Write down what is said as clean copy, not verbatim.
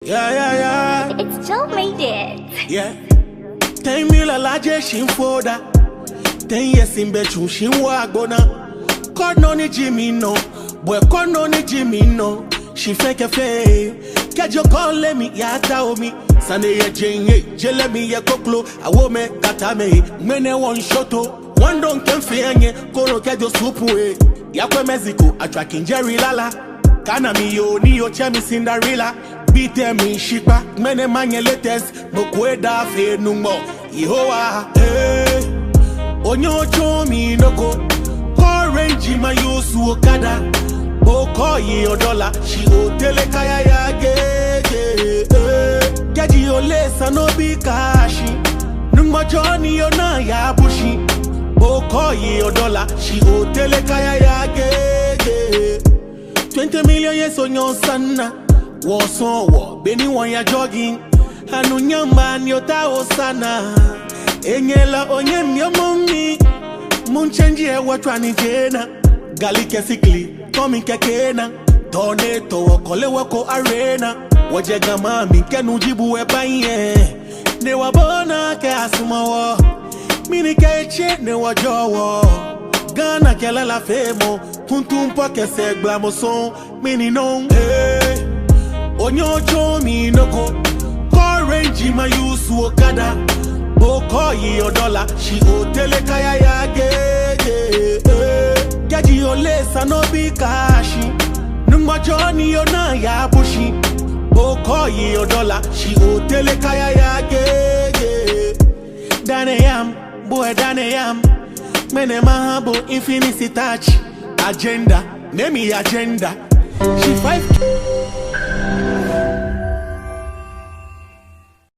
Yeah. It's Joe made it. Yeah. 10 mil alaje shin foda. 10 years in bedroom shin wagbona. God no ni Jimmy no. Boy God no ni Jimmy no. She fake a fake. Get your call let me yata o me. Sunday ye jenye. Jele mi ye koklo. Awo me kata me. Mene one shoto. One don't can fenye. Koro kejo supuwe. Yakwe Mexico. Attraking Jerry Lala. Kana mi yo ni yo chemi Cinderella. Beat me shipa, mene manye latest, mokweda fe numo. Ihoa, onyo chomi noko. Orange ma yusu okada. Boko ye $1, she otele kaya ya ge. Gaji ole sanobi kashi. Numo Johnny yo na ya bushi. Boko ye $1, she otele kaya ya ge. 20 million yes onyo sana. Was on war, Benny one ya jogging. Hanu nyamba nyota osana. Enyela onyem yo mummy. Munchenji e watwani jena. Gali kesikli, komi kekena. Tornado wakole wako arena. Wajega mami kenujibu we banye. Ne wabona ke asumawo. Mini keche ne wajowo. Gana kela la femo. Kuntumpo ke seglamo son. Mini non onyo chomi noko. Orange ma yusu okada. Boko ye $1, she otele kaya ya ge. Gaji ole sanobi kashi. Numo Johnny yo na ya bushi. Boko ye $1, she otele kaya ya ge. Daneyam, boy daneyam. Mene mahabo infinity touch. Agenda, name me agenda. She 5